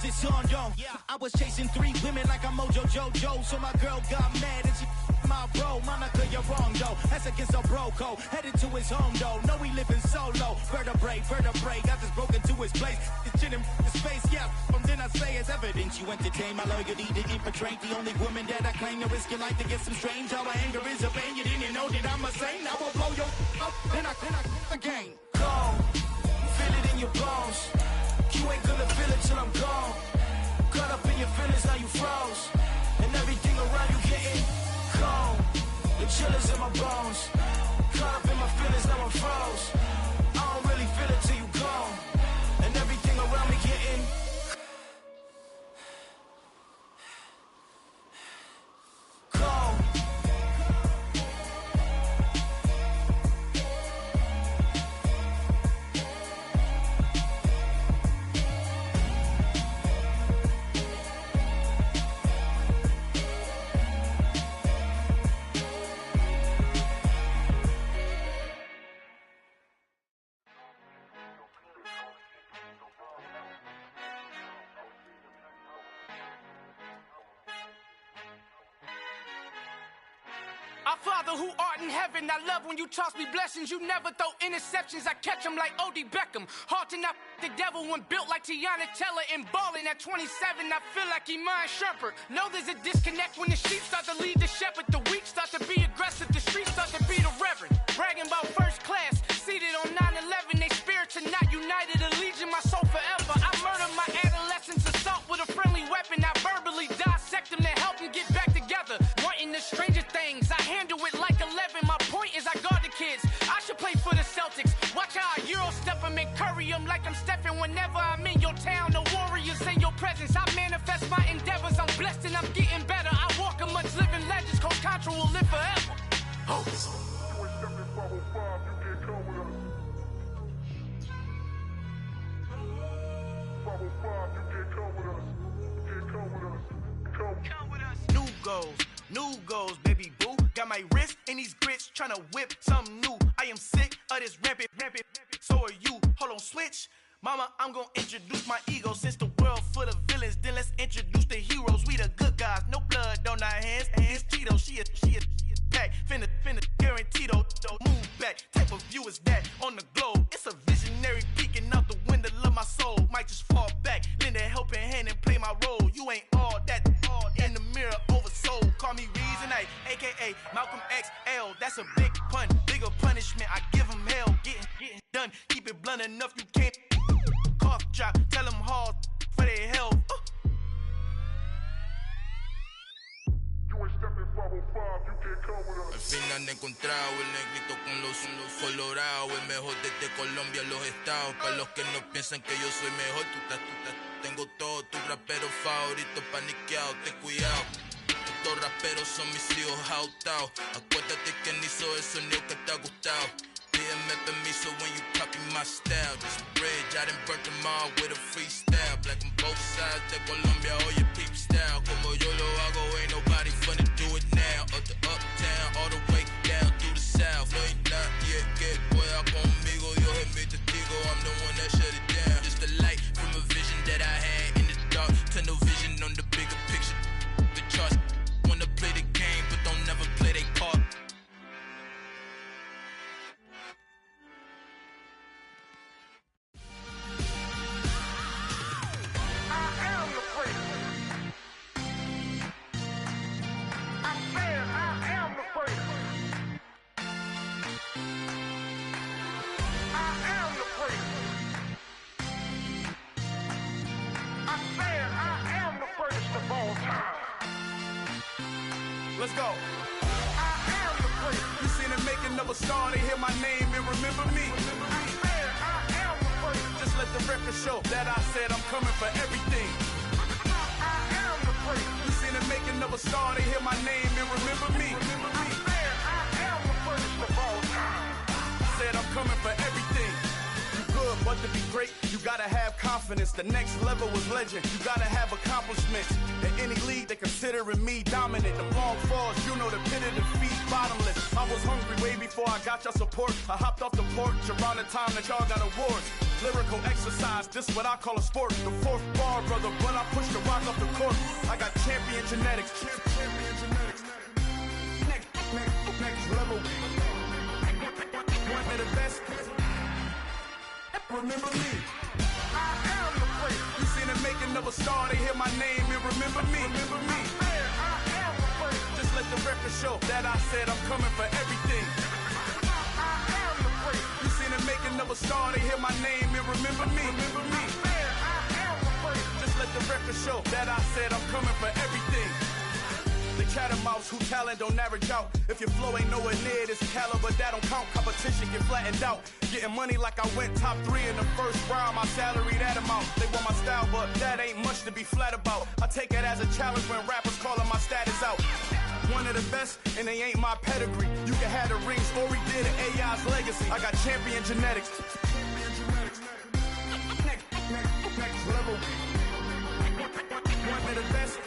it's on, yo. I was chasing 3 women like I'm Mojo Jojo, so my girl got mad and she my bro. Monica, you're wrong, though. That's against a bro code. Headed to his home, though. No, he living solo. Vertebrae. Got this broken to his place. It's shit in his face, yeah. From then I say it's evidence you entertain my loyalty to infiltrate. The only woman that I claim to risk your life to get some strange. All my anger is a pain. You didn't know that I'm a saint. I will blow your up, then I again. Go. Feel it in your bones. You ain't gonna feel it till I'm gone. Caught up in your feelings, now you froze. And everything around you getting cold. The chillers in my bones. Caught up in my feelings, now I'm froze. I don't really feel it till you gone. And everything around me getting cold. Our Father who art in heaven, I love when you toss me blessings. You never throw interceptions, I catch them like O.D. Beckham. Hard to knock the devil when built like Tiana Teller. And balling at 27, I feel like Iman Shumpert. Know there's a disconnect when the sheep start to lead the shepherd. The weak start to be aggressive, the streets start to be the reverend. Bragging about first class, seated on 9/11. They spirits are not united, a legion, my soul forever. I murdered my adolescence, assault with a friendly weapon. I verbally dissect them to help them get back together. Wanting the stranger things, I handle it like 11. My point is I guard the kids. I should play for the Celtics. Watch how I Euro step them and curry them like I'm Stephen. Whenever I'm in your town, the warriors in your presence. I manifest my endeavors. I'm blessed and I'm getting better. I walk amongst living legends. Coach Contra will live forever. Oh. New goals, baby boo. Got my wrist in these grits, tryna whip something new. I am sick of this rampant. So are you. Hold on, switch. Mama, I'm gonna introduce my ego. Since the world full of villains, then let's introduce the heroes. We the good guys, no blood on our hands. It's Tito, she a pack. Finna guaranteed though. Move back, type of view is that on the globe. It's a visionary peeking out the window of my soul. Might just fall back, lend a helping hand and play my role. You ain't all that in the mirror oversold. Call me Reason A, aka Malcolm XL. That's a big pun, bigger punishment. I give him hell, getting done. Keep it blunt enough, you can't cough drop. Tell them hard for their health. Al fin han encontrado el negrito con los colorados, el mejor desde Colombia a los estados. Para los que no piensan que yo soy mejor, tengo todo, tu rapero favorito paniqueado, ten cuidado. Estos raperos son mis hijos jautados. Acuérdate quién hizo el sonido que te ha gustado. Pídeme permiso when you copy my style. Just a bridge, I done burnt them all with a freestyle. Black on both sides de Colombia, oye peep style. Como yo lo hago, ain't nobody finna do it now. Up to uptown, all the way down through the south. No hay nadie que pueda conmigo, Dios es mi testigo. I'm the one that shut it down. Just a light from a vision that I had in the dark. Tunnel vision on the bigger picture. The charts wanna play the game, but don't never play their part. Let's go. I am the prince. You seen the making of a star, they hear my name and remember me. I am the prince. Just let the record show that I said I'm coming for everything. I am the prince. You seen the making of a star, they hear my name and remember me. I am the prince of all time. Said I'm coming for everything. Good, but to be great, you gotta have confidence. The next level was legend. You gotta have accomplishments. In any league, they considering me dominant. The long falls, you know the pit of defeat, bottomless. I was hungry way before I got your support. I hopped off the porch around the time that y'all got awards. Lyrical exercise, this what I call a sport. The fourth bar, brother, but I push the rock up the court. I got champion genetics. Champion genetics. Next level. One of the best. Remember me. I am the place. You seen the making of a star, they hear my name and remember me. Remember me. I am the place. Just let the record show that I said I'm coming for everything. I am the place. You seen the making of a star, they hear my name and remember me. Remember me. I am the place. Just let the record show that I said I'm coming for everything. The catamounts who talent don't average out. If your flow ain't nowhere near this caliber, that don't count. Competition get flattened out. Getting money like I went top 3 in the first round. My salary that amount. They want my style, but that ain't much to be flat about. I take it as a challenge when rappers calling my status out. One of the best, and they ain't my pedigree. You can have the rings, or we did it, AI's legacy. I got champion genetics. Next level. One of the best.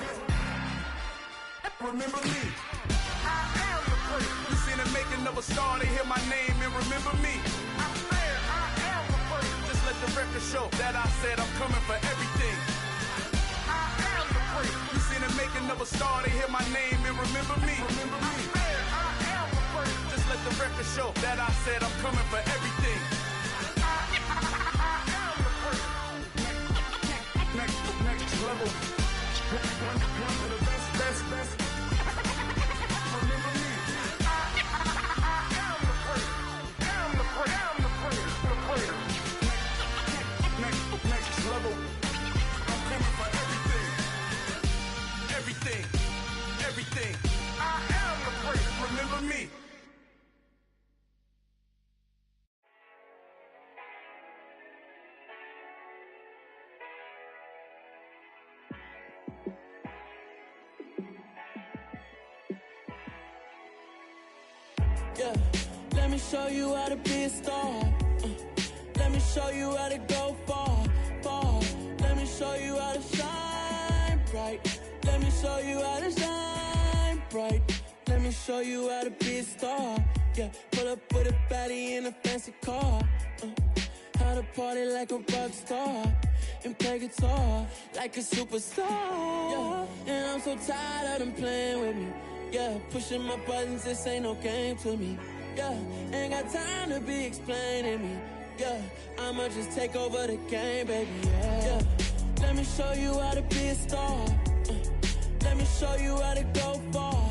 Remember me. I am the place. You seen the making of a star, they hear my name and remember me. I said I am the place. Just let the record show that I said I'm coming for everything. I am the place. You seen the making of a star, they hear my name and remember me. Remember me. I said I am the place. Just let the record show that I said I'm coming for everything. I am the place. Next level. One of the best. Everything. I am the place. Remember me. Yeah, let me show you how to be a star. Let me show you how to go far. Let me show you how to shine bright. Let me show you how to shine bright. Let me show you how to be a star. Yeah, pull up with a baddie in a fancy car. How to party like a rock star and play guitar like a superstar. Yeah, and I'm so tired of them playing with me. Yeah, pushing my buttons, this ain't no game to me. Yeah, ain't got time to be explaining me. Yeah, I'ma just take over the game, baby. Yeah, let me show you how to be a star. Let me show you how to go far.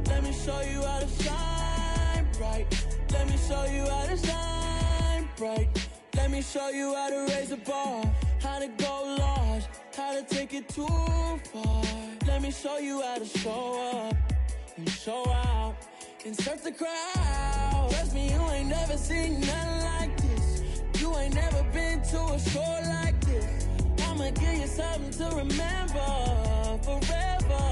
Let me show you how to shine bright. Let me show you how to shine bright. Let me show you how to raise the bar, how to go large, how to take it too far. Let me show you how to show up and show out and surf the crowd. Trust me, you ain't never seen nothing like this. You ain't never been to a show like this. I'ma give you something to remember forever.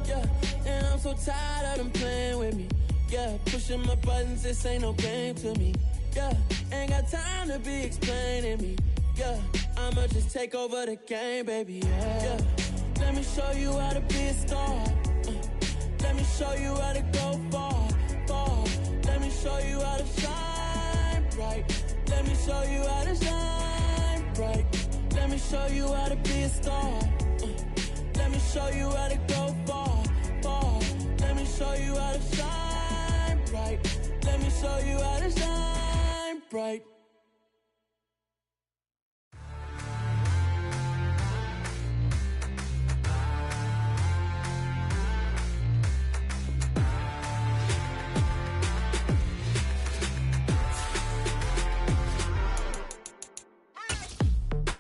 Yeah, and I'm so tired of them playing with me. Yeah, pushing my buttons, this ain't no game to me. Yeah, ain't got time to be explaining me. Yeah, I'ma just take over the game, baby. Yeah, let me show you how to be a star. Let me show you how to go far. Let me show you how to shine bright. Let me show you how to shine bright. Let me show you how to be a star. Let me show you how to go far. Let me show you how to shine bright. Let me show you how to shine bright.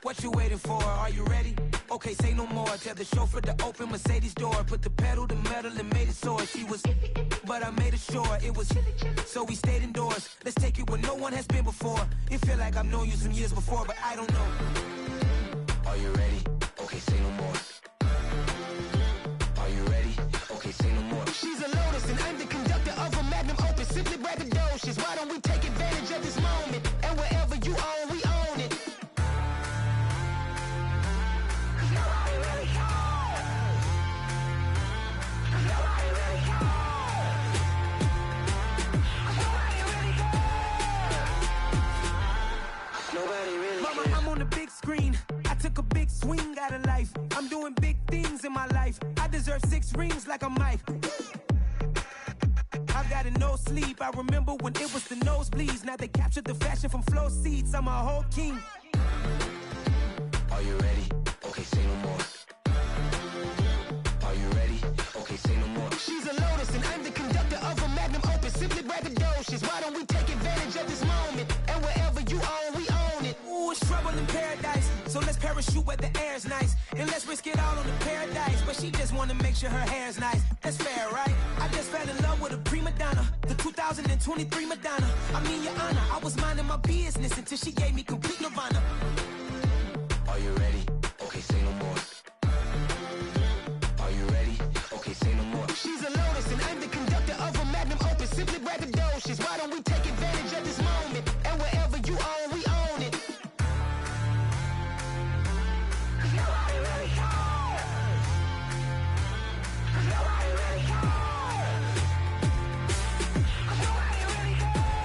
What you waiting for? Are you ready? Okay, say no more. Tell the chauffeur to open Mercedes door. Put the pedal to metal and made it soar. She was, but I made it sure it was. So we stayed indoors. Let's take it where no one has been before. It feel like I've known you some years before, but I don't know. Are you ready? Okay, say no more. Are you ready? Okay, say no more. She's a Lotus and I'm the conductor of a magnum opus. Simply braggadocious. Why don't we take advantage of this moment? And wherever you own, we own it. 6 rings like a Mike. I've got a no sleep. I remember when it was the nosebleeds. Now they captured the fashion from flow seats. I'm a whole king. Are you ready? Okay, say no more. Are you ready? Okay, say no more. She's a lotus and I'm the conductor of a magnum opus. Simply braggadocious. Why don't we take advantage of this moment? And wherever you own, we own it. Ooh, it's trouble in paradise. So let's parachute where the air's nice. And let's risk it all on the paradise. But she just wanna make sure her hair's nice. That's fair, right? I just fell in love with a prima donna. The 2023 Madonna. I mean, your honor, I was minding my business until she gave me complete nirvana. Are you ready? Okay, say no more. Are you ready? Okay, say no more. She's a lotus and I'm the conductor of a magnum opus. Simply braggadocious. Why don't we take advantage of this moment? And wherever you own, we own it. Nobody really cares. Nobody really cares. Nobody really cares.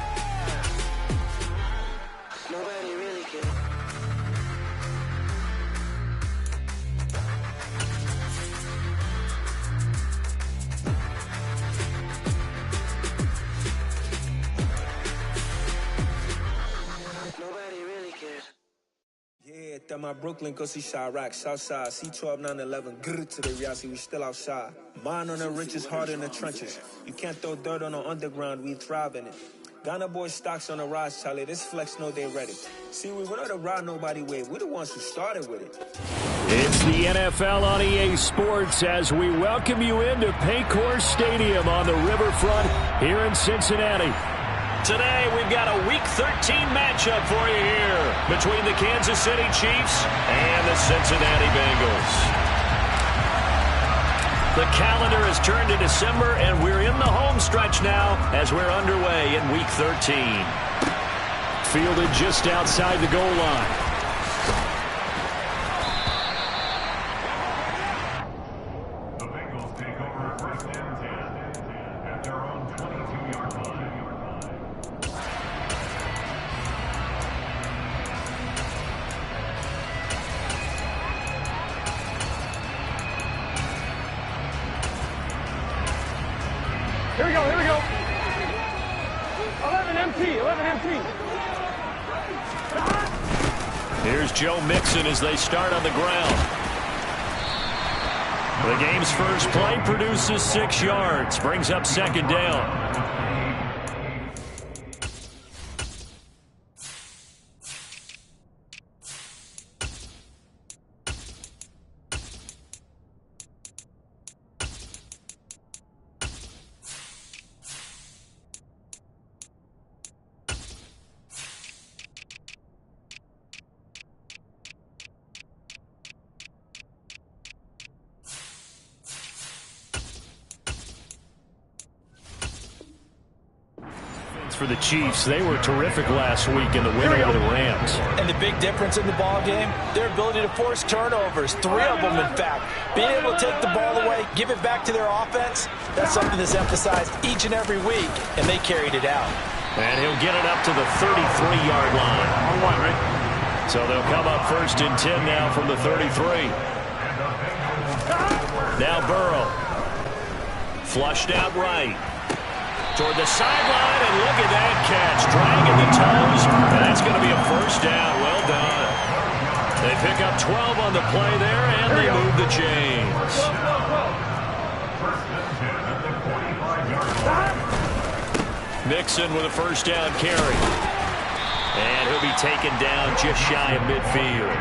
Nobody really cares. Nobody really cares. Yeah, that my Brooklyn, cause he Chirac, Southside, C12, 911, grr to the Riasi, we still outside. Mine on the richest, heart in the trenches. You can't throw dirt on the underground, we thrive in it. Ghana boys stocks on the rise, Charlie, this flex know they ready. See, we were not a ride nobody wave, we're the ones who started with it. It's the NFL on EA Sports as we welcome you into Paycor Stadium on the riverfront here in Cincinnati. Today, we've got a Week 13 matchup for you here between the Kansas City Chiefs and the Cincinnati Bengals. The calendar has turned to December, and we're in the home stretch now as we're underway in Week 13. Fielded just outside the goal line. The Bengals take over first and 10 at their own 22-yard line. Here we go, here we go. 11 empty. Here's Joe Mixon as they start on the ground. The game's first play produces 6 yards, brings up second down. For the Chiefs, they were terrific last week in the win over the Rams. And the big difference in the ball game, their ability to force turnovers, 3 of them in fact. Being able to take the ball away, give it back to their offense, that's something that's emphasized each and every week, and they carried it out. And he'll get it up to the 33-yard line. On one, right? So they'll come up first and 10 now from the 33. Now Burrow. Flushed out right. Toward the sideline, and look at that catch. Dragging the toes, and that's going to be a first down. Well done. They pick up 12 on the play there, and they move the chains. Mixon with a first down carry. And he'll be taken down just shy of midfield.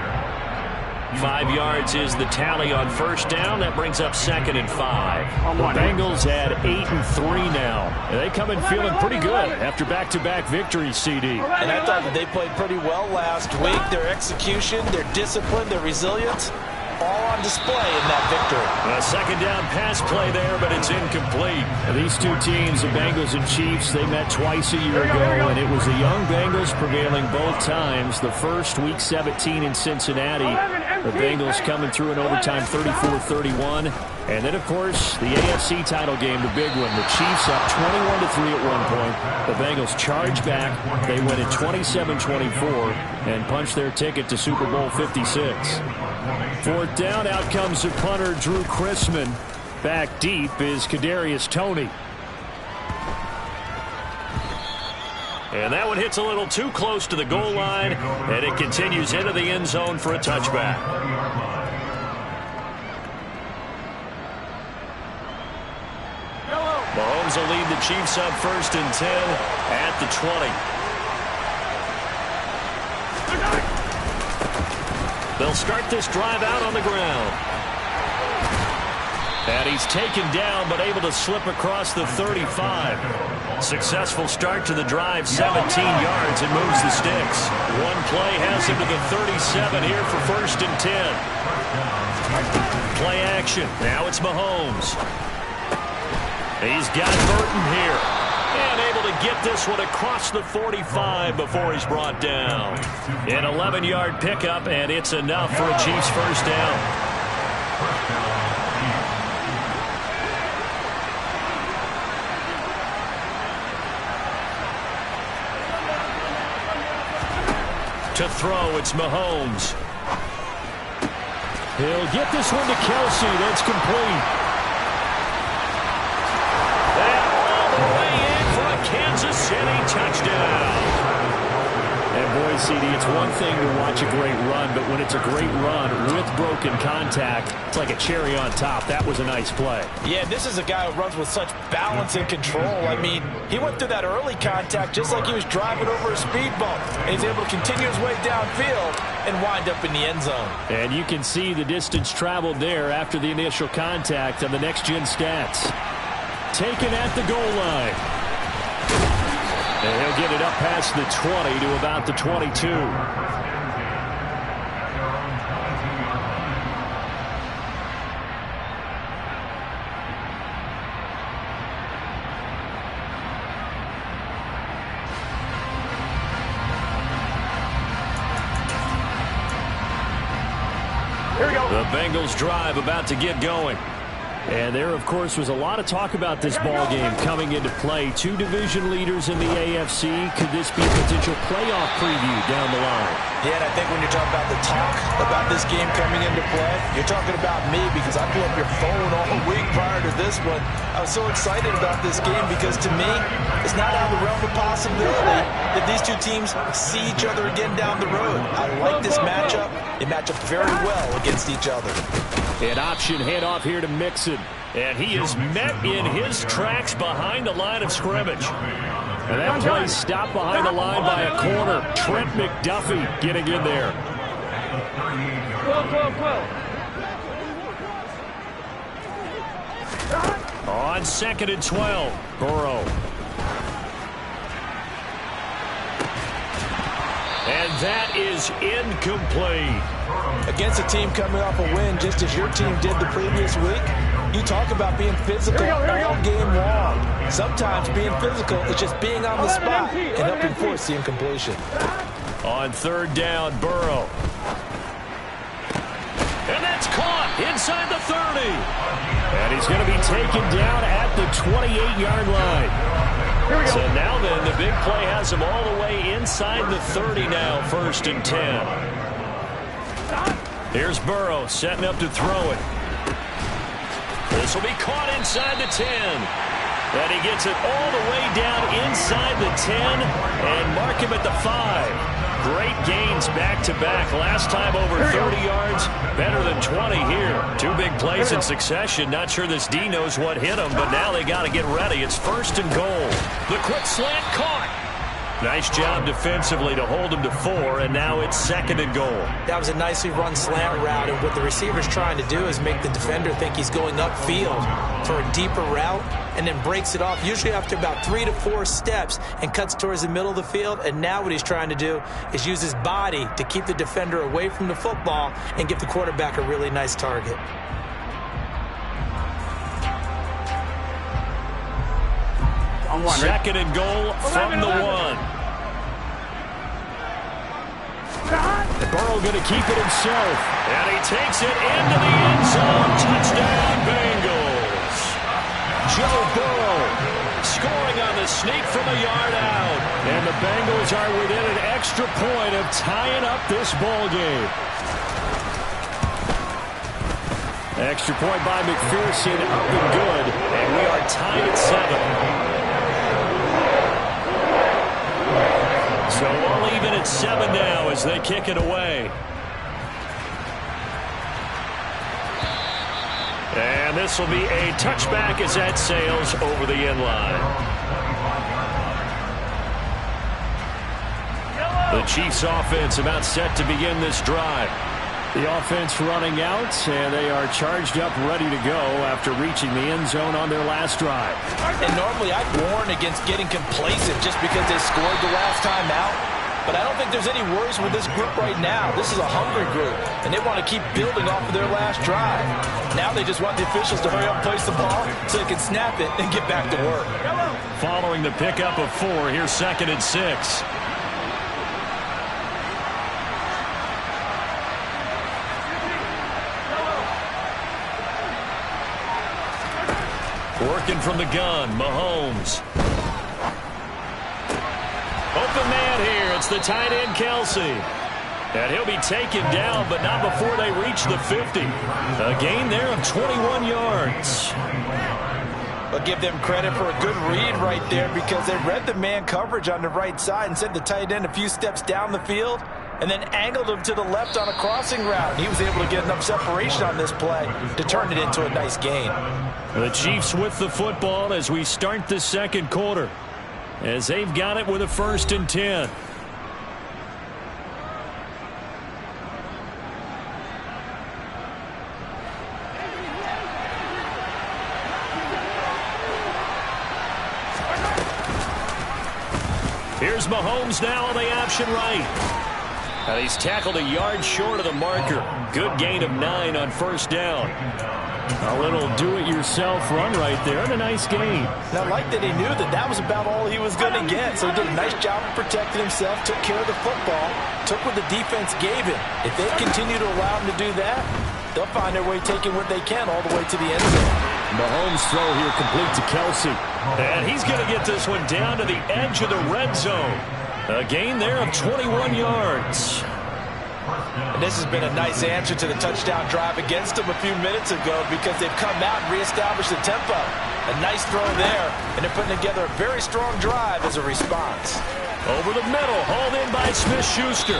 5 yards is the tally on first down. That brings up second and 5. The Bengals at 8-3 now. And they come in feeling pretty good after back-to-back victories, CD. And I thought that they played pretty well last week. Their execution, their discipline, their resilience, all on display in that victory. A second down pass play there, but it's incomplete. These two teams, the Bengals and Chiefs, they met twice a year ago, and it was the young Bengals prevailing both times. The first, Week 17 in Cincinnati. The Bengals coming through in overtime 34-31. And then, of course, the AFC title game, the big one. The Chiefs up 21-3 at one point. The Bengals charge back. They win it 27-24 and punch their ticket to Super Bowl 56. Fourth down, out comes the punter, Drew Chrisman. Back deep is Kadarius Toney. And that one hits a little too close to the goal line, and it continues into the end zone for a touchback. Mahomes will lead the Chiefs up 1st and 10 at the 20. They'll start this drive out on the ground. And he's taken down, but able to slip across the 35. Successful start to the drive, 17 yards, and moves the sticks. One play has him to the 37 here for 1st and 10. Play action. Now it's Mahomes. He's got Burton here. And able to get this one across the 45 before he's brought down. An 11-yard pickup, and it's enough for a Chiefs first down. To throw, it's Mahomes. He'll get this one to Kelsey. That's complete. And all the way in for a Kansas City touchdown. And boy, CD, it's one thing to watch a great run, but when it's a great run with broken contact, it's like a cherry on top. That was a nice play. Yeah, this is a guy who runs with such balance and control. I mean, he went through that early contact just like he was driving over a speed bump. And he's able to continue his way downfield and wind up in the end zone. And you can see the distance traveled there after the initial contact on the next-gen stats. Taken at the goal line. And he'll get it up past the 20 to about the 22. Here we go. The Bengals drive about to get going. And there, of course, was a lot of talk about this ball game coming into play. Two division leaders in the AFC. Could this be a potential playoff preview down the line? Yeah, and I think when you're talking about the talk about this game coming into play, you're talking about me because I blew up your phone all week prior to this one. I was so excited about this game because, to me, it's not out of the realm of possibility that these two teams see each other again down the road. I like this matchup. They match up very well against each other. An option handoff here to Mixon. And he is met in his tracks behind the line of scrimmage. And that play stopped behind the line by a corner. Trent McDuffie getting in there. On 2nd and 12, Burrow. And that is incomplete. Against a team coming off a win just as your team did the previous week, you talk about being physical all game long. Sometimes being physical is just being on the spot and helping force the incompletion. On 3rd down, Burrow. And that's caught inside the 30. And he's going to be taken down at the 28-yard line. So now then, the big play has him all the way inside the 30 now, 1st and 10. Here's Burrow setting up to throw it. This will be caught inside the 10. And he gets it all the way down inside the 10 and mark him at the 5. Great gains back-to-back. Last time over 30 yards, better than 20 here. Two big plays in succession. Not sure this D knows what hit him, but now they got to get ready. It's 1st and goal. The quick slant caught. Nice job defensively to hold him to 4, and now it's 2nd and goal. That was a nicely run slant route, and what the receiver's trying to do is make the defender think he's going upfield for a deeper route, and then breaks it off, usually after about 3 to 4 steps, and cuts towards the middle of the field. And now what he's trying to do is use his body to keep the defender away from the football and give the quarterback a really nice target. Second and goal from the 1. Burrow going to keep it himself. And he takes it into the end zone. Touchdown, Bengals. Joe Burrow scoring on the sneak from a yard out. And the Bengals are within an extra point of tying up this ball game. Extra point by McPherson, up and good, and we are tied at 7. So all even at 7 now as they kick it away. And this will be a touchback as that sails over the end line. The Chiefs offense about set to begin this drive. The offense running out, and they are charged up, ready to go after reaching the end zone on their last drive. And normally I'd warn against getting complacent just because they scored the last time out. But I don't think there's any worries with this group right now. This is a hungry group, and they want to keep building off of their last drive. Now they just want the officials to hurry up and place the ball so they can snap it and get back to work. Following the pickup of 4, here's 2nd and 6. Working from the gun, Mahomes. Open man here. It's the tight end, Kelsey. And he'll be taken down, but not before they reach the 50. A gain there of 21 yards. But give them credit for a good read right there because they read the man coverage on the right side and sent the tight end a few steps down the field and then angled him to the left on a crossing route. He was able to get enough separation on this play to turn it into a nice gain. The Chiefs with the football as we start the second quarter, as they've got it with a 1st and 10. Here's Mahomes now on the option right. And he's tackled a yard short of the marker. Good gain of 9 on 1st down. A little do-it-yourself run right there and a nice gain. Now, I like that he knew that that was about all he was going to get. So he did a nice job of protecting himself, took care of the football, took what the defense gave him. If they continue to allow him to do that, they'll find their way taking what they can all the way to the end zone. Mahomes' throw here complete to Kelsey. And he's going to get this one down to the edge of the red zone. A gain there of 21 yards. And this has been a nice answer to the touchdown drive against them a few minutes ago because they've come out and reestablished the tempo. A nice throw there, and they're putting together a very strong drive as a response. Over the middle, hauled in by Smith-Schuster.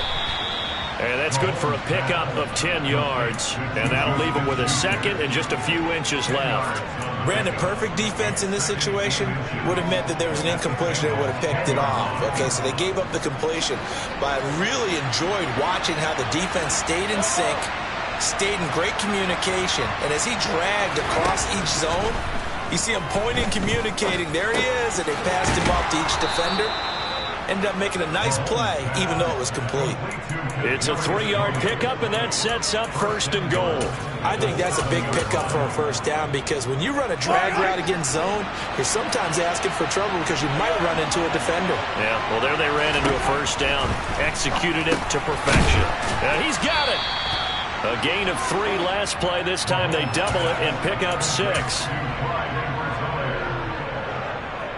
And that's good for a pickup of 10 yards. And that'll leave them with a 2nd and just a few inches left. Brandon, perfect defense in this situation would have meant that there was an incompletion that would have picked it off. Okay, so they gave up the completion. But I really enjoyed watching how the defense stayed in sync, stayed in great communication. And as he dragged across each zone, you see him pointing, communicating. There he is, and they passed him off to each defender. Ended up making a nice play, even though it was complete. It's a 3-yard pickup, and that sets up 1st and goal. I think that's a big pickup for a 1st down because when you run a drag route against zone, you're sometimes asking for trouble because you might run into a defender. Yeah, well, there they ran into a 1st down. Executed it to perfection. And he's got it. A gain of 3 last play. This time they double it and pick up 6. A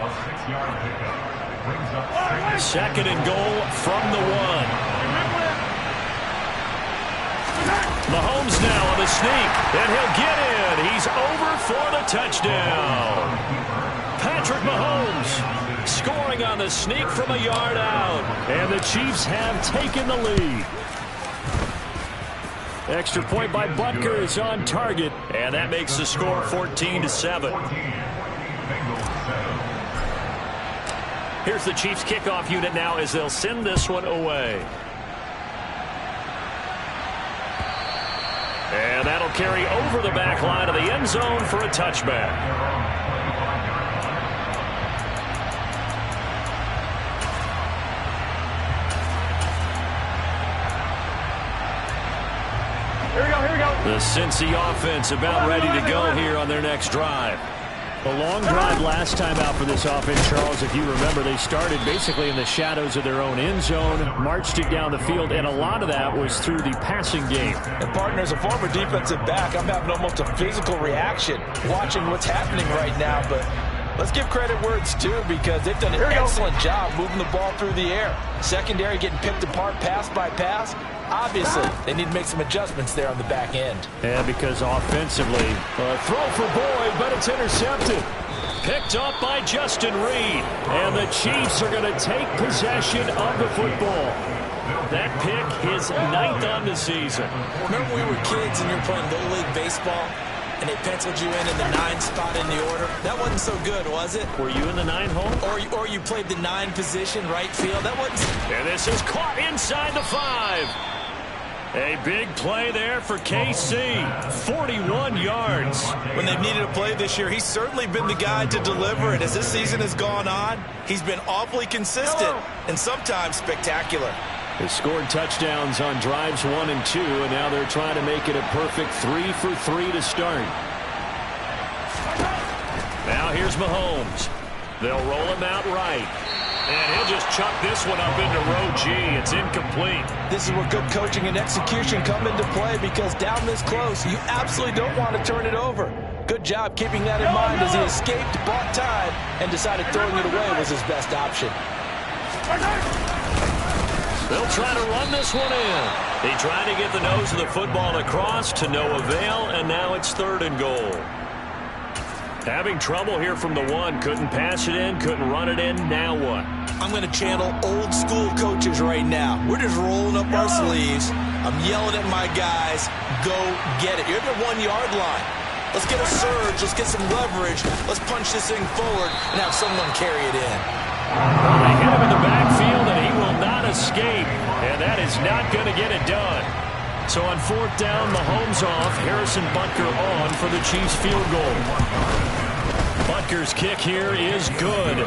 6-yard pickup. 2nd and goal from the 1. Mahomes now on the sneak, and he'll get in. He's over for the touchdown. Patrick Mahomes scoring on the sneak from a yard out, and the Chiefs have taken the lead. Extra point by Butker is on target, and that makes the score 14-7. Here's the Chiefs kickoff unit now as they'll send this one away. And that'll carry over the back line of the end zone for a touchback. Here we go, here we go. The Cincy offense about ready to go here on their next drive. A long drive last time out for this offense, Charles. If you remember, they started basically in the shadows of their own end zone, marched it down the field, and a lot of that was through the passing game. And, partner, as a former defensive back, I'm having almost a physical reaction watching what's happening right now. But let's give credit where it's due because they've done an excellent job moving the ball through the air. Secondary getting picked apart pass by pass. Obviously, they need to make some adjustments there on the back end. Yeah, because offensively, throw for Boyd, but it's intercepted. Picked up by Justin Reed. And the Chiefs are going to take possession of the football. That pick is 9th on the season. Remember when we were kids and you were playing Little League Baseball and they penciled you in the 9 spot in the order? That wasn't so good, was it? Were you in the 9 hole? Or you played the 9 position, right field? That wasn't... And this is caught inside the 5. A big play there for KC. 41 yards. When they've needed a play this year, he's certainly been the guy to deliver it. As this season has gone on, he's been awfully consistent and sometimes spectacular. They scored touchdowns on drives 1 and 2, and now they're trying to make it a perfect 3 for 3 to start. Now here's Mahomes. They'll roll him out right. And he'll just chuck this one up into row G. It's incomplete. This is where good coaching and execution come into play, because down this close, you absolutely don't want to turn it over. Good job keeping that in mind as he escaped, bought time, and decided throwing it away was his best option. They'll try to run this one in. They tried to get the nose of the football across to no avail, and now it's 3rd and goal. Having trouble here from the 1. Couldn't pass it in, couldn't run it in. Now what? I'm going to channel old school coaches right now. We're just rolling up our sleeves. I'm yelling at my guys, go get it. You're at the 1-yard line. Let's get a surge. Let's get some leverage. Let's punch this thing forward and have someone carry it in. They hit him in the backfield, and he will not escape. And that is not going to get it done. So on 4th down, Mahomes off, Harrison Butker on for the Chiefs field goal. Butker's kick here is good.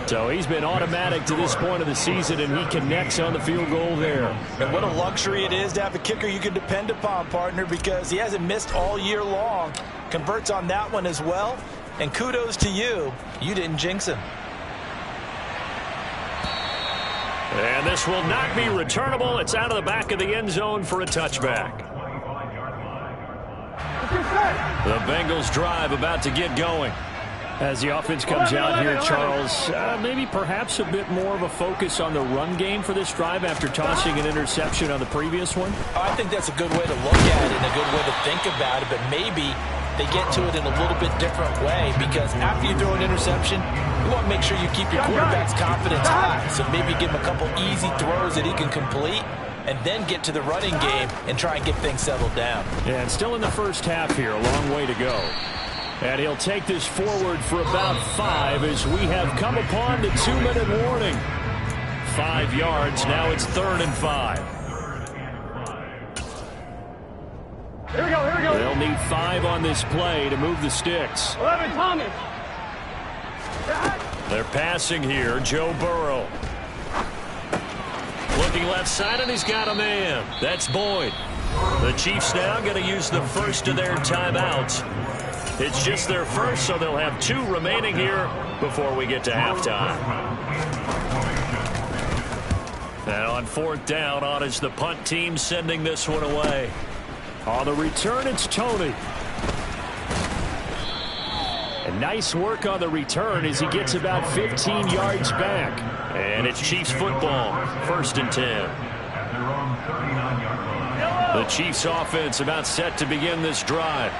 So he's been automatic to this point of the season, and he connects on the field goal there. And what a luxury it is to have a kicker you can depend upon, partner, because he hasn't missed all year long. Converts on that one as well. And kudos to you. You didn't jinx him. And this will not be returnable. It's out of the back of the end zone for a touchback. The Bengals drive about to get going. As the offense comes out here, Charles, maybe perhaps a bit more of a focus on the run game for this drive after tossing an interception on the previous one? I think that's a good way to look at it and a good way to think about it, but maybe they get to it in a little bit different way, because after you throw an interception, you want to make sure you keep your quarterback's confidence high. So maybe give him a couple easy throws that he can complete, and then get to the running game and try and get things settled down. Yeah, and still in the first half here, a long way to go. And he'll take this forward for about 5 as we have come upon the 2-minute warning. 5 yards, now it's 3rd and 5. Here we go, here we go. They'll need 5 on this play to move the sticks. 11, Thomas. They're passing here, Joe Burrow. Looking left side, and he's got a man. That's Boyd. The Chiefs now going to use the first of their timeouts. It's just their first, so they'll have 2 remaining here before we get to halftime. And on 4th down, on is the punt team sending this one away. On the return, it's Tony. And nice work on the return as he gets about 15 yards back. And it's Chiefs football, 1st and 10. The Chiefs offense about set to begin this drive.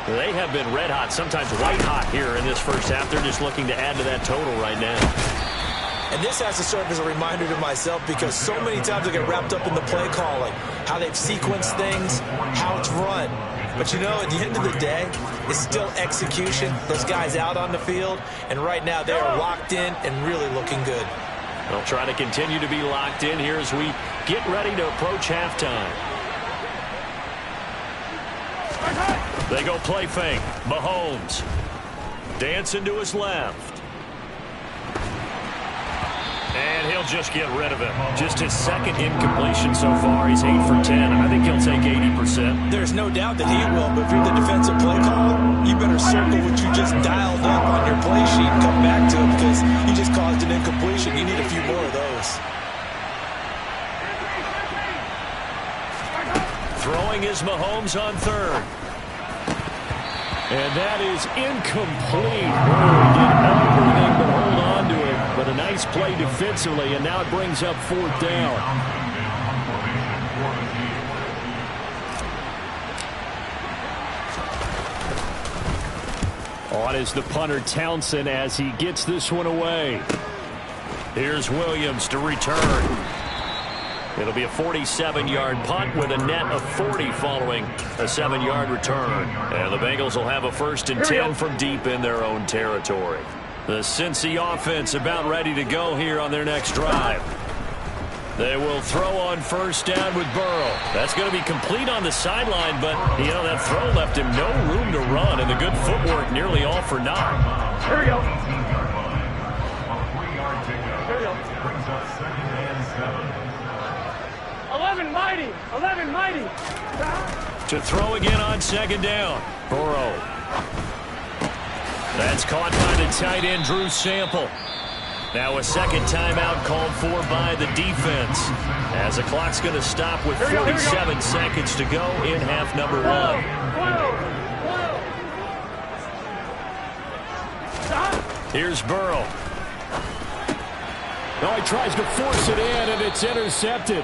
They have been red hot, sometimes white hot here in this first half. They're just looking to add to that total right now. And this has to serve as a reminder to myself, because so many times I get wrapped up in the play calling, how they've sequenced things, how it's run. But you know, at the end of the day, it's still execution. Those guys out on the field, and right now they are locked in and really looking good. They'll try to continue to be locked in here as we get ready to approach halftime. They go play fake. Mahomes dancing to his left. And he'll just get rid of it. Just his 2nd incompletion so far. He's 8 for 10. I think he'll take 80%. There's no doubt that he will, but if you're the defensive play caller, you better circle what you just dialed up on your play sheet and come back to it, because you just caused an incompletion. You need a few more of those. Throwing is Mahomes on 3rd. And that is incomplete. Oh, he did everything but hold on to it. But a nice play defensively, and now it brings up 4th down. On is the punter Townsend as he gets this one away. Here's Williams to return. It'll be a 47-yard punt with a net of 40 following a 7-yard return. And the Bengals will have a 1st and 10 from deep in their own territory. The Cincy offense about ready to go here on their next drive. They will throw on 1st down with Burrow. That's going to be complete on the sideline, but, you know, that throw left him no room to run, and the good footwork nearly all for naught. Here we go. Here we go. Brings up 2nd and 7. 11 mighty. 11 mighty. To throw again on 2nd down. Burrow. That's caught by the tight end, Drew Sample. Now a 2nd timeout called for by the defense, as the clock's going to stop with 47 seconds to go in half number 1. Here's Burrow. No, he tries to force it in, and it's intercepted.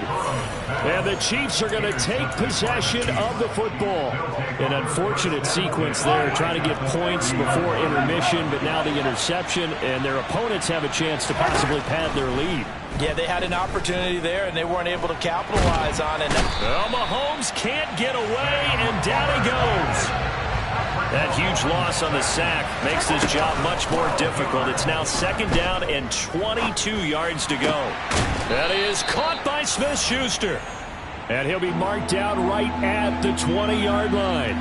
And the Chiefs are going to take possession of the football. An unfortunate sequence there, trying to get points before intermission, but now the interception, and their opponents have a chance to possibly pad their lead. Yeah, they had an opportunity there, and they weren't able to capitalize on it. Well, Mahomes can't get away, and down he goes. That huge loss on the sack makes this job much more difficult. It's now 2nd down and 22 yards to go. That is caught by Smith-Schuster. And he'll be marked down right at the 20-yard line.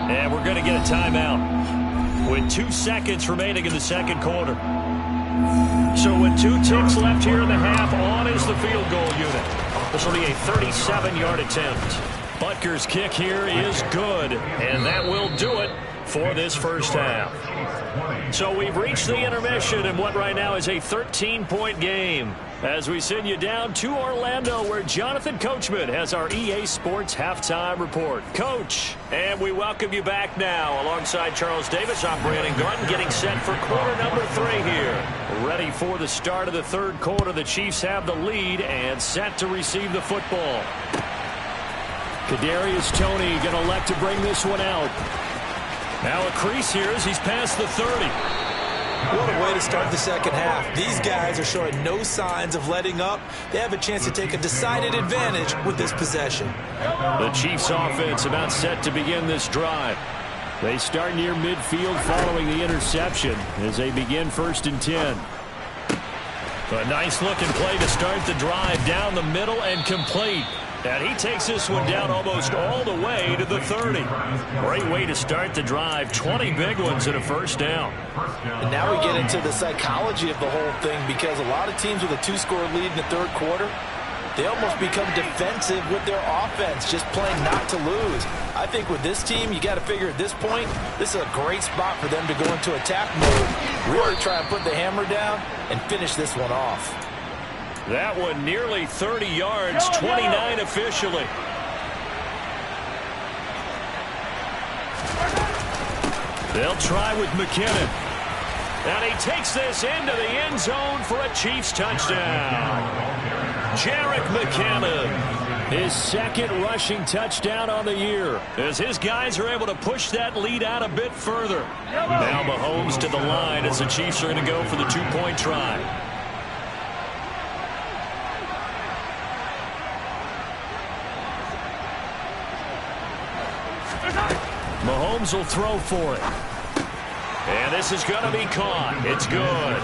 And we're going to get a timeout with 2 seconds remaining in the 2nd quarter. So with 2 ticks left here in the half, on is the field goal unit. This will be a 37-yard attempt. Butker's kick here is good, and that will do it for this first half. So we've reached the intermission in what right now is a 13-point game, as we send you down to Orlando, where Jonathan Coachman has our EA Sports Halftime Report. Coach, and we welcome you back now alongside Charles Davis, operating gun, getting set for quarter number 3 here. Ready for the start of the 3rd quarter. The Chiefs have the lead and set to receive the football. Kadarius Toney going to elect to bring this one out. Now a crease here as he's past the 30. What a way to start the 2nd half. These guys are showing no signs of letting up. They have a chance to take a decided advantage with this possession. The Chiefs offense about set to begin this drive. They start near midfield following the interception as they begin 1st and 10. A nice looking play to start the drive down the middle and complete. And he takes this one down almost all the way to the 30. Great way to start the drive. 20 big ones and a 1st down. And now we get into the psychology of the whole thing, because a lot of teams with a 2-score lead in the 3rd quarter, they almost become defensive with their offense, just playing not to lose. I think with this team, you got to figure at this point, this is a great spot for them to go into attack mode, really try and put the hammer down and finish this one off. That one nearly 30 yards, 29 officially. They'll try with McKinnon. And he takes this into the end zone for a Chiefs touchdown. Jerick McKinnon, his 2nd rushing touchdown on the year, as his guys are able to push that lead out a bit further. Now Mahomes to the line as the Chiefs are going to go for the 2-point try. Mahomes will throw for it. And this is going to be caught. It's good.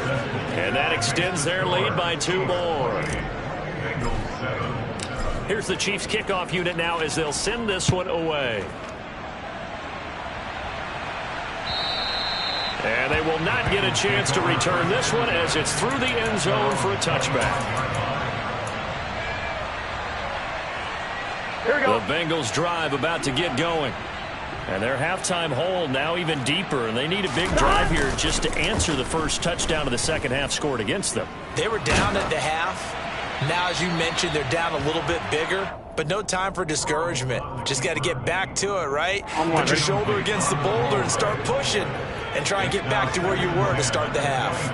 And that extends their lead by 2 more. Here's the Chiefs kickoff unit now as they'll send this one away. And they will not get a chance to return this one as it's through the end zone for a touchback. Here we go. The Bengals drive about to get going. And their halftime hole now even deeper, and they need a big drive here just to answer the first touchdown of the 2nd half scored against them. They were down at the half. Now, as you mentioned, they're down a little bit bigger, but no time for discouragement. Just got to get back to it, right? Put your shoulder against the boulder and start pushing and try and get back to where you were to start the half.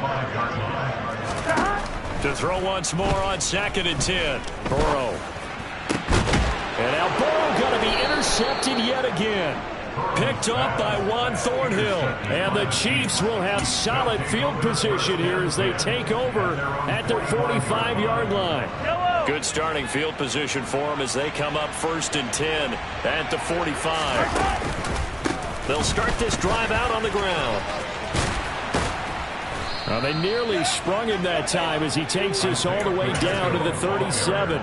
To throw once more on 2nd and 10. Burrow. And now Burrow going to be intercepted yet again. Picked up by Juan Thornhill. And the Chiefs will have solid field position here as they take over at their 45-yard line. Good starting field position for them as they come up 1st and 10 at the 45. They'll start this drive out on the ground. They nearly sprung him that time as he takes this all the way down to the 37.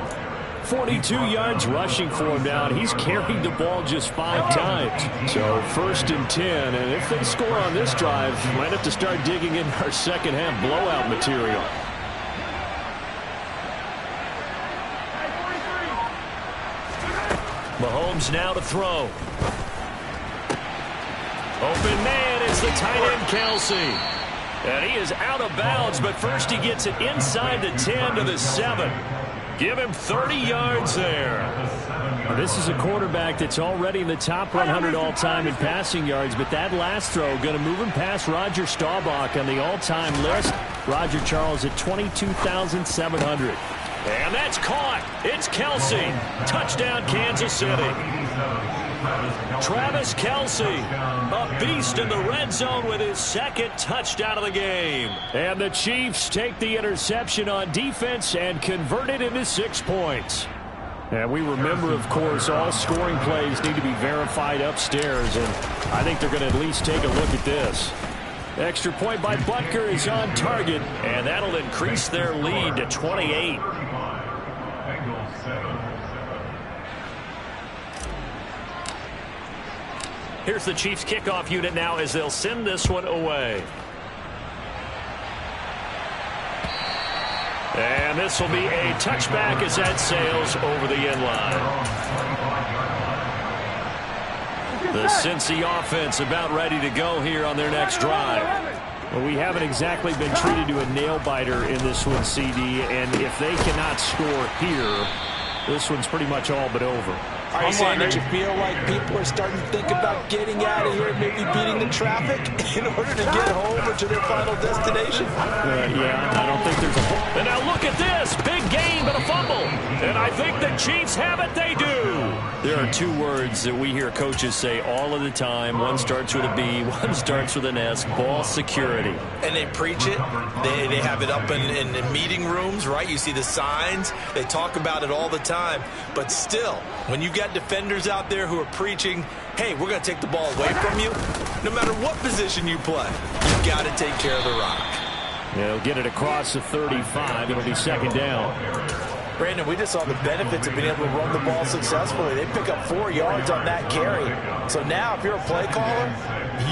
42 yards rushing for him now, and he's carried the ball just 5 times. So 1st and 10, and if they score on this drive, might have to start digging in our second half blowout material. Mahomes now to throw. Open man is the tight end Kelsey. And he is out of bounds, but first he gets it inside the 10 to the 7. Give him 30 yards there. Now, this is a quarterback that's already in the top 100 all-time in passing yards, but that last throw going to move him past Roger Staubach on the all-time list. Roger Charles at 22,700. And that's caught. It's Kelsey. Touchdown, Kansas City. Travis Kelsey, a beast in the red zone with his 2nd touchdown of the game. And the Chiefs take the interception on defense and convert it into 6 points. And we remember, of course, all scoring plays need to be verified upstairs, and I think they're going to at least take a look at this. Extra point by Butker is on target, and that'll increase their lead to 28. Here's the Chiefs kickoff unit now as they'll send this one away. And this will be a touchback as that sails over the end line. The Cincy offense about ready to go here on their next drive. Well, we haven't exactly been treated to a nail-biter in this one, CD, and if they cannot score here, this one's pretty much all but over. Are you saying that you feel like people are starting to think about getting out of here, maybe beating the traffic in order to get home or to their final destination? Yeah, I don't think there's a... And now look at this. Big gain, but a fumble. And I think the Chiefs have it. They do. There are 2 words that we hear coaches say all of the time. One starts with a B, one starts with an S. Ball security. And they preach it. They have it up in meeting rooms, right? You see the signs. They talk about it all the time. But still, when you got defenders out there who are preaching, hey, we're going to take the ball away from you, no matter what position you play, you've got to take care of the rock. They'll get it across the 35. It'll be 2nd down. Brandon, we just saw the benefits of being able to run the ball successfully. They pick up 4 yards on that carry. So now if you're a play caller,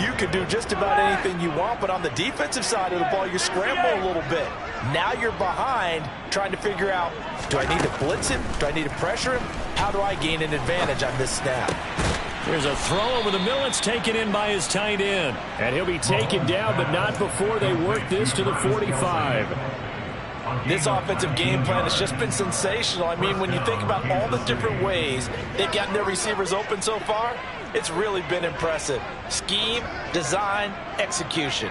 you can do just about anything you want, but on the defensive side of the ball, you scramble a little bit. Now you're behind trying to figure out, do I need to blitz him? Do I need to pressure him? How do I gain an advantage on this snap? There's a throw over the middle. It's taken in by his tight end. And he'll be taken down, but not before they work this to the 45. This offensive game plan has just been sensational. I mean, when you think about all the different ways they've gotten their receivers open so far, it's really been impressive. Scheme, design, execution.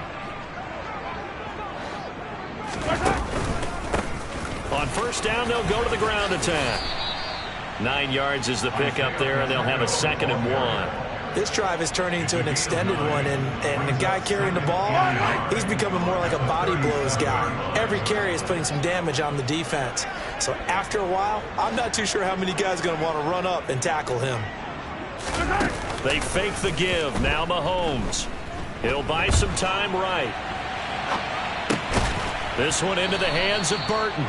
On 1st down, they'll go to the ground attack. 9 yards is the pickup there, and they'll have a 2nd and 1. This drive is turning into an extended one, and the guy carrying the ball, he's becoming more like a body blows guy. Every carry is putting some damage on the defense. So after a while, I'm not too sure how many guys are going to want to run up and tackle him. They fake the give. Now Mahomes. He'll buy some time right. This one into the hands of Burton.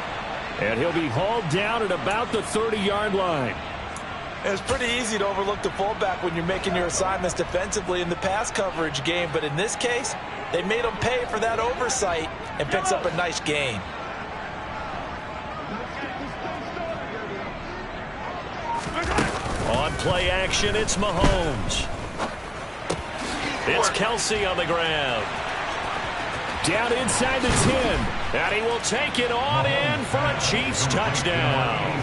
And he'll be hauled down at about the 30-yard line. It's pretty easy to overlook the fullback when you're making your assignments defensively in the pass coverage game, but in this case, they made him pay for that oversight and picks up a nice gain. On play action, it's Mahomes. It's Kelsey on the ground. Down inside the 10. And he will take it on in for a Chiefs touchdown.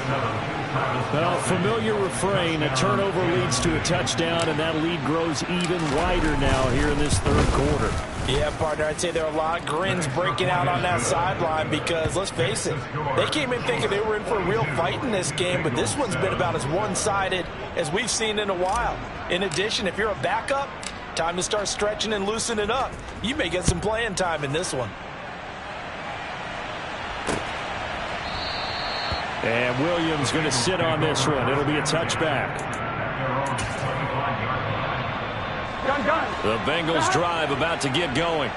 Well, familiar refrain. A turnover leads to a touchdown, and that lead grows even wider now here in this 3rd quarter. Yeah, partner, I'd say there are a lot of grins breaking out on that sideline because, let's face it, they came in thinking they were in for a real fight in this game, but this one's been about as one-sided as we've seen in a while. In addition, if you're a backup, time to start stretching and loosening up. You may get some playing time in this one. And Williams going to sit on this one. It'll be a touchback. The Bengals drive about to get going.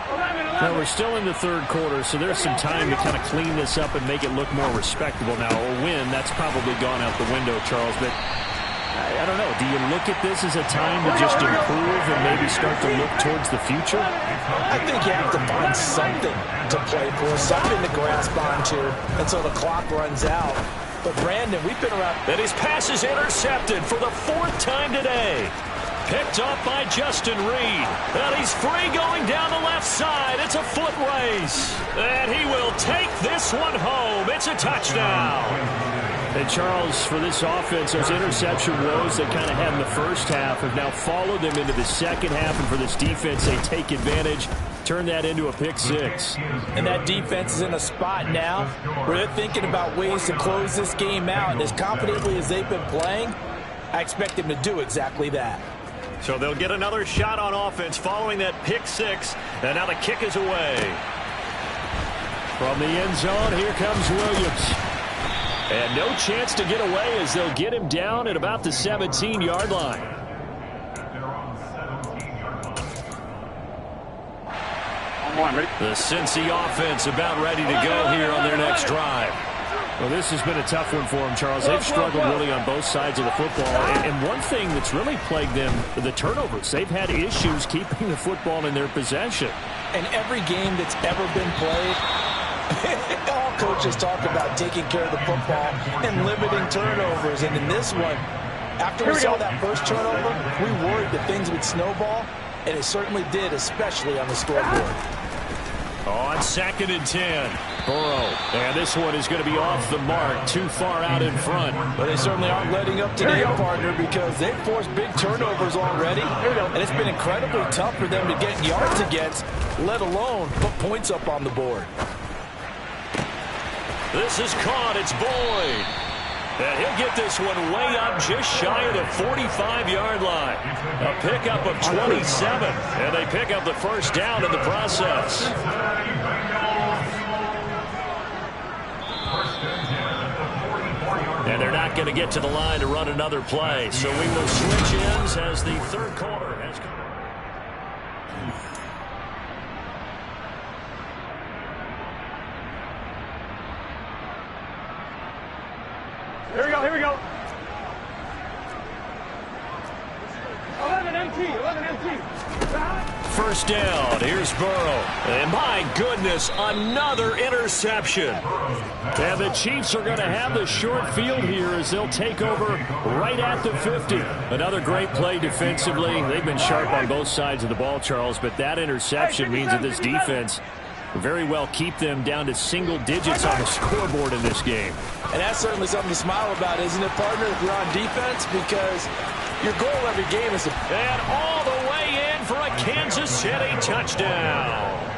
Now, we're still in the third quarter, so there's some time to kind of clean this up and make it look more respectable. Now, a win, that's probably gone out the window, Charles, but I don't know. Do you look at this as a time to just improve and maybe start to look towards the future? I think you have to find something to play for, something to grasp onto until the clock runs out. But, Brandon, we've been around. And his pass is intercepted for the 4th time today. Picked up by Justin Reed. And he's free going down the left side. It's a foot race. And he will take this one home. It's a touchdown. And Charles, for this offense, those interception woes they kind of had in the first half have now followed them into the second half. And for this defense, they take advantage, turn that into a pick six. And that defense is in a spot now where they're thinking about ways to close this game out. And as confidently as they've been playing, I expect them to do exactly that. So they'll get another shot on offense following that pick six. And now the kick is away. From the end zone, here comes Williams. And no chance to get away as they'll get him down at about the 17-yard line. The Cincy offense about ready to go here on their next drive. Well, this has been a tough one for them, Charles. They've struggled really on both sides of the football. And one thing that's really plagued them, the turnovers. They've had issues keeping the football in their possession. And every game that's ever been played, all coaches talk about taking care of the football and limiting turnovers. And in this one, after we saw that first turnover, we worried that things would snowball, and it certainly did, especially on the scoreboard. On 2nd and 10, Burrow. And this one is going to be off the mark, too far out in front. But they certainly aren't letting up today, partner, because they've forced big turnovers already. And it's been incredibly tough for them to get yards against, let alone put points up on the board. This is caught. It's Boyd. And he'll get this one way up just shy of the 45-yard line. A pickup of 27. And they pick up the first down in the process. And they're not going to get to the line to run another play. So we will switch ends as the third quarter has come. Here we go. 11 MT. First down. Here's Burrow. And my goodness, another interception. And the Chiefs are going to have the short field here as they'll take over right at the 50. Another great play defensively. They've been sharp on both sides of the ball, Charles, but that interception means that this defense very well keep them down to single digits on the scoreboard in this game. And that's certainly something to smile about, isn't it, partner, if you're on defense? Because your goal every game is to... And all the way in for a Kansas City touchdown.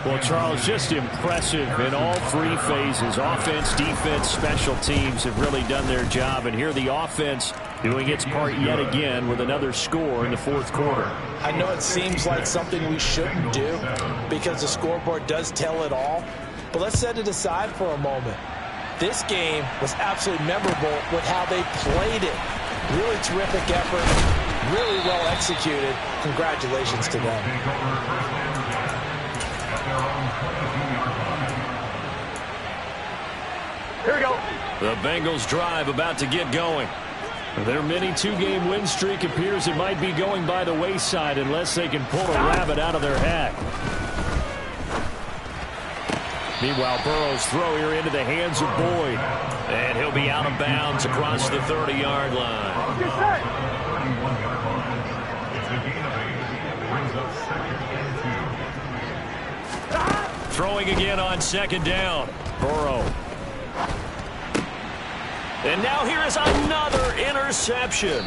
Well, Charles, just impressive in all three phases. Offense, defense, special teams have really done their job. And here the offense doing its part yet again with another score in the fourth quarter. I know it seems like something we shouldn't do because the scoreboard does tell it all. But let's set it aside for a moment. This game was absolutely memorable with how they played it. Really terrific effort, really well executed. Congratulations to them. Here we go. The Bengals drive about to get going. Their mini two-game win streak appears it might be going by the wayside unless they can pull a rabbit out of their hat. Meanwhile, Burrow's throw here into the hands of Boyd. And he'll be out of bounds across the 30-yard line. Throwing again on 2nd down. Burrow. And now here is another interception.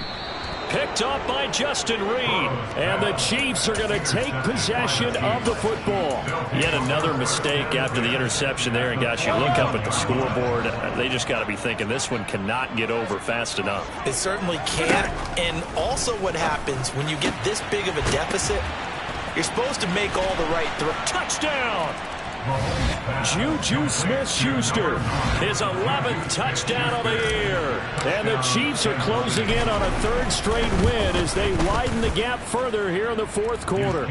Picked up by Justin Reed. And the Chiefs are going to take possession of the football. Yet another mistake after the interception there. And gosh, you look up at the scoreboard, they just got to be thinking this one cannot get over fast enough. It certainly can't. And also what happens when you get this big of a deficit, you're supposed to make all the right throws. Touchdown! Juju Smith-Schuster, his 11th touchdown of the year. And the Chiefs are closing in on a third straight win as they widen the gap further here in the fourth quarter.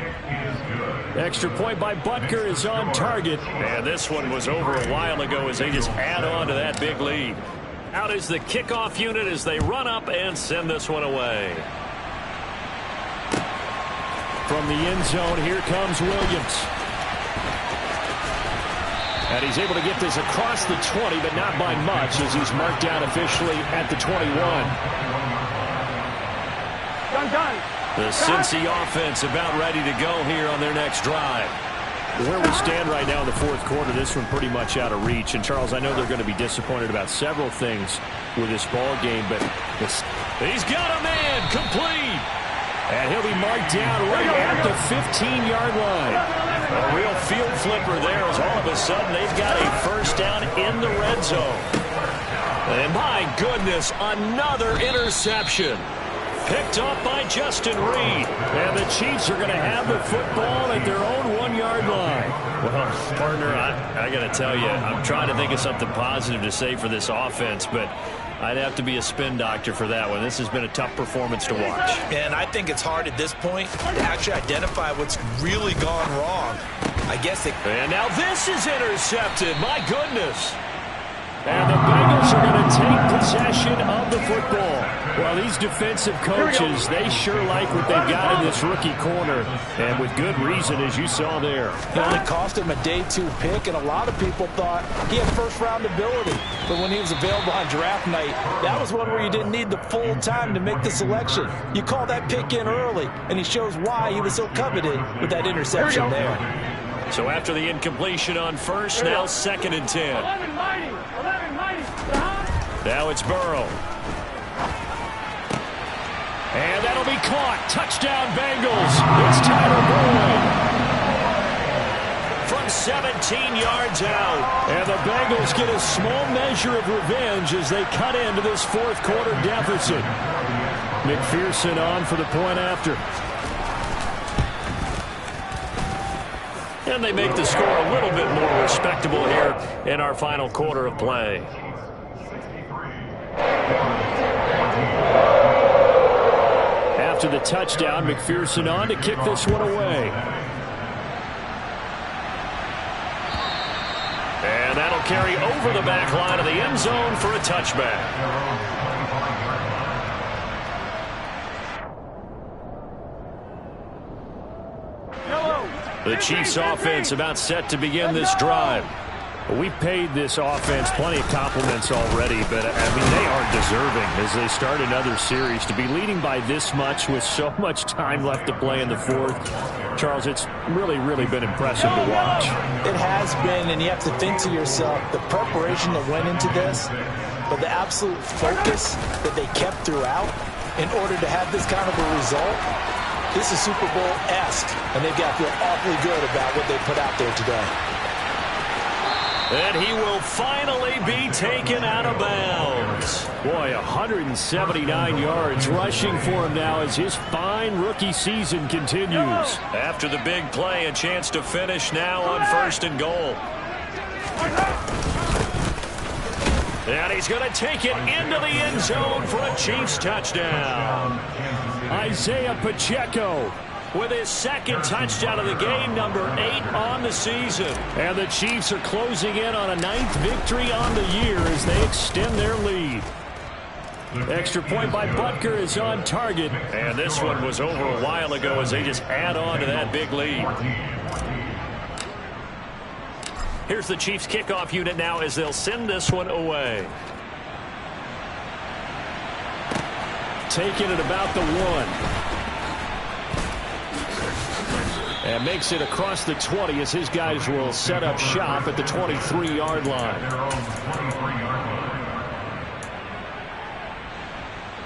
Extra point by Butker is on target. And this one was over a while ago as they just add on to that big lead. Out is the kickoff unit as they run up and send this one away. From the end zone, here comes Williams. And he's able to get this across the 20, but not by much as he's marked down officially at the 21. The Cincy offense about ready to go here on their next drive. Where we stand right now in the fourth quarter, this one pretty much out of reach. And, Charles, I know they're going to be disappointed about several things with this ball game, but he's got a man complete. And he'll be marked down right at the 15-yard line. A real field flipper there as all of a sudden they've got a first down in the red zone. And my goodness, another interception. Picked up by Justin Reed. And the Chiefs are going to have the football at their own 1-yard line. Well, partner, I got to tell you, I'm trying to think of something positive to say for this offense, but I'd have to be a spin doctor for that one. This has been a tough performance to watch. And I think it's hard at this point to actually identify what's really gone wrong. I guess it... And now this is intercepted. My goodness. And the Bengals are going to take possession of the football. Well, these defensive coaches, they sure like what they've got in this rookie corner. And with good reason, as you saw there. It only cost him a day 2 pick, and a lot of people thought he had first-round ability. But when he was available on draft night, that was one where you didn't need the full time to make the selection. You call that pick in early, and he shows why he was so coveted with that interception there. So after the incompletion on first, now 2nd and 10. Now it's Burrow. And that'll be caught. Touchdown, Bengals. It's Tyler Boyd. From 17 yards out. And the Bengals get a small measure of revenge as they cut into this fourth quarter deficit. McPherson on for the point after. And they make the score a little bit more respectable here in our final quarter of play. After the touchdown, McPherson on to kick this one away. And that'll carry over the back line of the end zone for a touchback. The Chiefs offense about set to begin this drive. We've paid this offense plenty of compliments already, but, I mean, they are deserving as they start another series. To be leading by this much with so much time left to play in the fourth, Charles, it's really, really been impressive to watch. It has been, and you have to think to yourself, the preparation that went into this, but the absolute focus that they kept throughout in order to have this kind of a result. This is Super Bowl-esque, and they've got to feel awfully good about what they put out there today. And he will finally be taken out of bounds. Boy, 179 yards rushing for him now as his fine rookie season continues. After the big play, a chance to finish now on 1st and goal. And he's going to take it into the end zone for a Chiefs touchdown. Isaiah Pacheco with his 2nd touchdown of the game, number 8 on the season. And the Chiefs are closing in on a 9th victory on the year as they extend their lead. Extra point by Butker is on target. And this one was over a while ago as they just add on to that big lead. Here's the Chiefs kickoff unit now as they'll send this one away. Taking it about the 1. And makes it across the 20 as his guys will set up shop at the 23-yard line.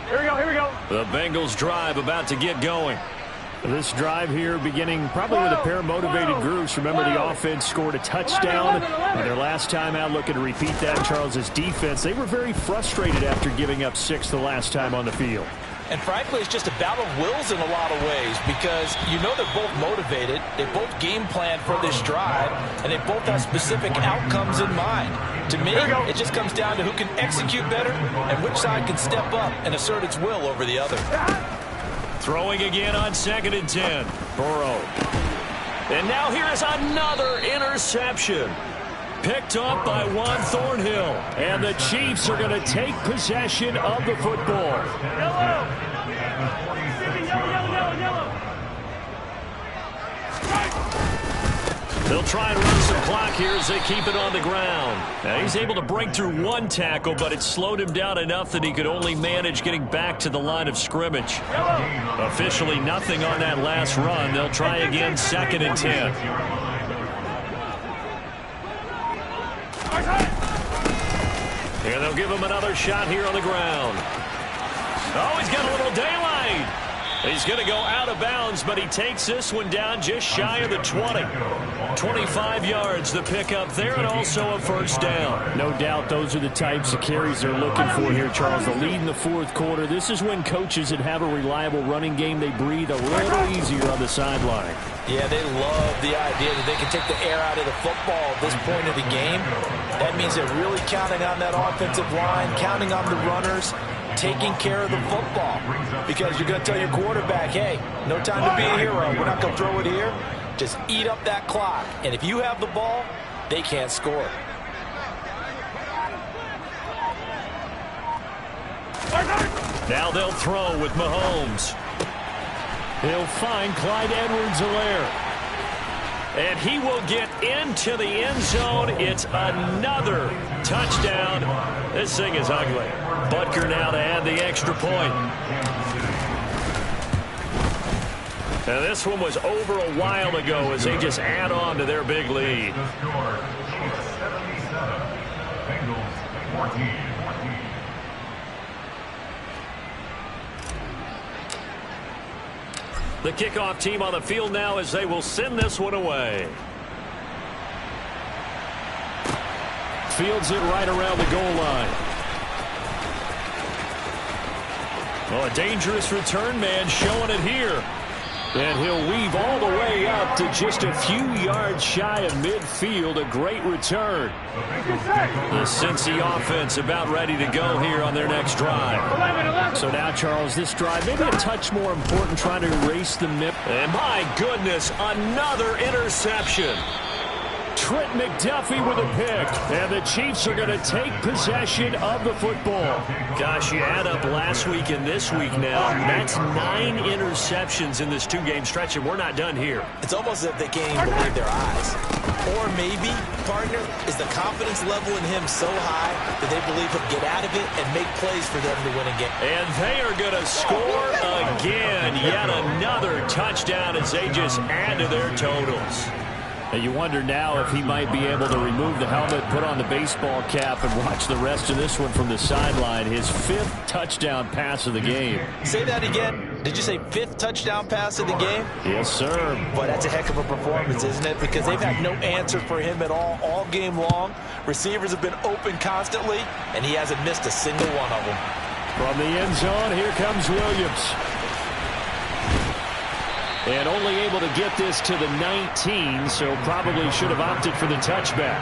Here we go, here we go. The Bengals drive about to get going. This drive here beginning probably with a pair of motivated groups. Remember, the offense scored a touchdown on their last time out. Looking to repeat that. Charles's defense, they were very frustrated after giving up 6 the last time on the field. And frankly, it's just a battle of wills in a lot of ways because you know they're both motivated. They both game plan for this drive, and they both have specific outcomes in mind. To me, it just comes down to who can execute better and which side can step up and assert its will over the other. Throwing again on 2nd and 10. Burrow. And now here is another interception. Picked up by Juan Thornhill. And the Chiefs are going to take possession of the football. Yellow. They'll try and run some clock here as they keep it on the ground. Now he's able to break through 1 tackle, but it slowed him down enough that he could only manage getting back to the line of scrimmage. Officially nothing on that last run. They'll try again 2nd and 10. And they'll give him another shot here on the ground. Oh, he's got a little daylight. He's going to go out of bounds, but he takes this one down just shy of the 20. 25 yards the pickup there, and also a first down. No doubt those are the types of carries they're looking for here, Charles. The lead in the 4th quarter. This is when coaches that have a reliable running game, they breathe a little easier on the sideline. Yeah, they love the idea that they can take the air out of the football at this point of the game. That means they're really counting on that offensive line, counting on the runners, taking care of the football. Because you're going to tell your quarterback, hey, no time to be a hero. We're not going to throw it here. Just eat up that clock. And if you have the ball, they can't score. Now they'll throw with Mahomes. He'll find Clyde Edwards-Helaire. And he will get into the end zone. It's another touchdown. This thing is ugly. Butker now to add the extra point. Now this one was over a while ago as they just add on to their big lead. The score, Chiefs 77, Bengals 14. The kickoff team on the field now as they will send this one away. Fields it right around the goal line. Well, a dangerous return man showing it here. And he'll weave all the way up to just a few yards shy of midfield. A great return. The Cincy offense about ready to go here on their next drive. So now, Charles, this drive maybe a touch more important, trying to erase the MIP. And my goodness, another interception. Trent McDuffie with a pick. And the Chiefs are going to take possession of the football. Gosh, you add up last week and this week now. That's 9 interceptions in this 2-game stretch, and we're not done here. It's almost as if they can't even believe their eyes. Or maybe, partner, is the confidence level in him so high that they believe he'll get out of it and make plays for them to win a game. And they are going to score again. Yet another touchdown as they just add to their totals. And you wonder now if he might be able to remove the helmet, put on the baseball cap, and watch the rest of this one from the sideline. His 5th touchdown pass of the game. Say that again. Did you say 5th touchdown pass of the game? Yes, sir. Boy, that's a heck of a performance, isn't it? Because they've had no answer for him at all game long. Receivers have been open constantly, and he hasn't missed a single one of them. From the end zone, here comes Williams. And only able to get this to the 19, so probably should have opted for the touchback.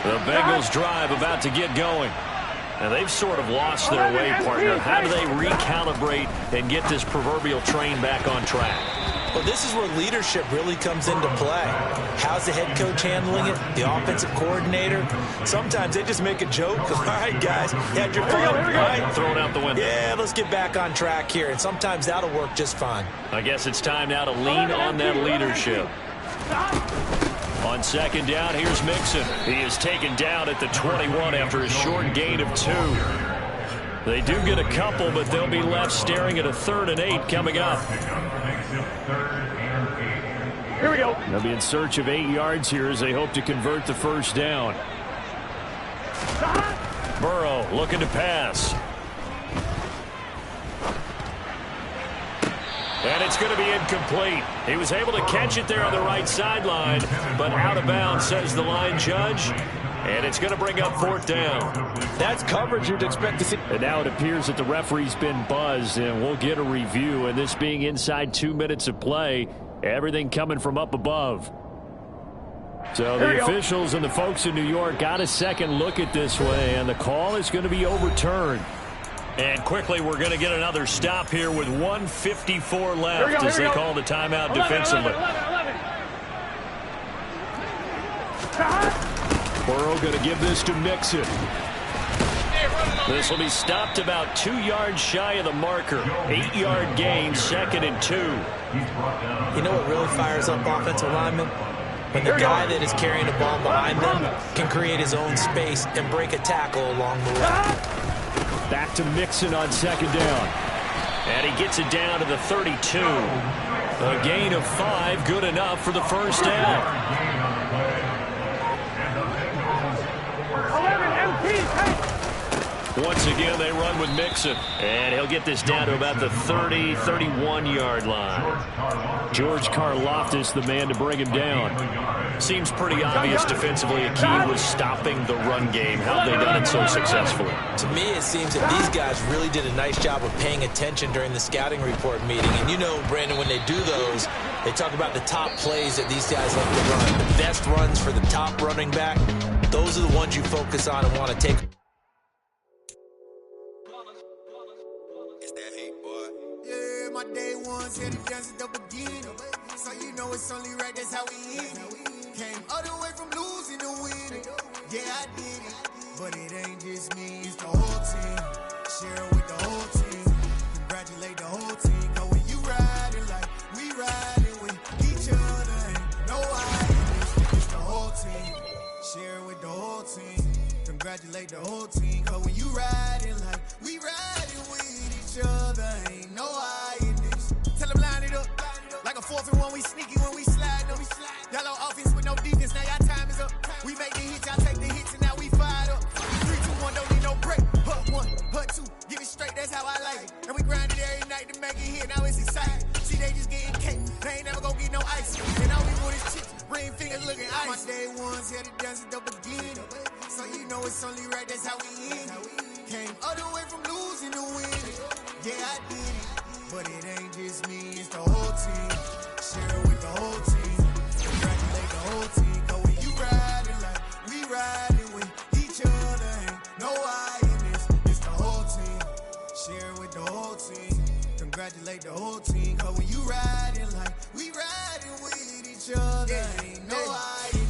The Bengals drive about to get going. Now they've sort of lost their way, partner. How do they recalibrate and get this proverbial train back on track? Well, this is where leadership really comes into play. How's the head coach handling it? The offensive coordinator? Sometimes they just make a joke. All right, guys, you had your fun. All right, throw it out the window. Yeah, let's get back on track here. And sometimes that'll work just fine. I guess it's time now to lean on that leadership. On 2nd down, here's Mixon. He is taken down at the 21 after a short gain of 2. They do get a couple, but they'll be left staring at a 3rd and 8 coming up. Here we go. They'll be in search of 8 yards here as they hope to convert the first down. Burrow looking to pass. And it's going to be incomplete. He was able to catch it there on the right sideline, but out of bounds, says the line judge. And it's going to bring up fourth down. That's coverage you'd expect to see. And now it appears that the referee's been buzzed, and we'll get a review. And this being inside 2 minutes of play, everything coming from up above. So the officials and the folks in New York got a second look at this way, and the call is going to be overturned. And quickly, we're going to get another stop here with 1:54 left as they call the timeout defensively. 11. Burrow going to give this to Mixon. This will be stopped about 2 yards shy of the marker. 8-yard gain, 2nd and 2. You know what really fires up offensive linemen? When the guy that is carrying the ball behind them can create his own space and break a tackle along the way. Back to Mixon on 2nd down. And he gets it down to the 32. A gain of 5, good enough for the first down. 11 MPs, hey! Once again, they run with Mixon. And he'll get this down to about the 30, 31-yard line. George Karlaftis, the man to bring him down. Seems pretty obvious defensively. A key was stopping the run game. How have they done it so successfully? To me, it seems that these guys really did a nice job of paying attention during the scouting report meeting. And you know, Brandon, when they do those, they talk about the top plays that these guys like to run. The best runs for the top running back. Those are the ones you focus on and want to take. My day ones here to dance at the beginning. So you know it's only right, that's how we end it. Came all the way from losing to winning. Yeah, I did it. But it ain't just me, it's the whole team. Share it with the whole team. Congratulate the whole team. Cause when you riding like we riding with each other, ain't no hiding. It's the whole team. Share it with the whole team. Congratulate the whole team. Cause when you riding like we riding with each other, ain't no hiding. Tell them line it up. Like a 4th and 1, we sneaky when we slide them. Y'all on offense with no defense, now y'all time is up. We make the hits, y'all take the hits, and now we fired up. 3, 2, 1, don't need no break. Hut 1, hut 2, give it straight, that's how I like it. And we grind it every night to make it hit, now it's exciting. See, they just getting cake, they ain't never gonna get no ice. And all we want is chips, ring fingers looking ice. My day ones here to dance at the beginning. So you know it's only right, that's how we end it. Came all the way from losing to winning. Yeah, I did it. But it ain't just me, it's the whole team. Share it with the whole team. Congratulate the whole team. Cause when you riding like we riding with each other, ain't no hiding. It's the whole team. Share it with the whole team. Congratulate the whole team. Cause when you riding like we riding with each other, ain't no hiding.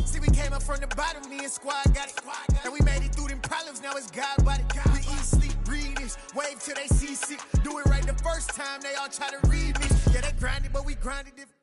See, we came up from the bottom, me and squad got it. And we made it through them problems, now it's God body. We eat, sleep, breathe this. Wave till they see sick. Do it right the first time, they all try to read me. Yeah, they grinded, but we grinded different.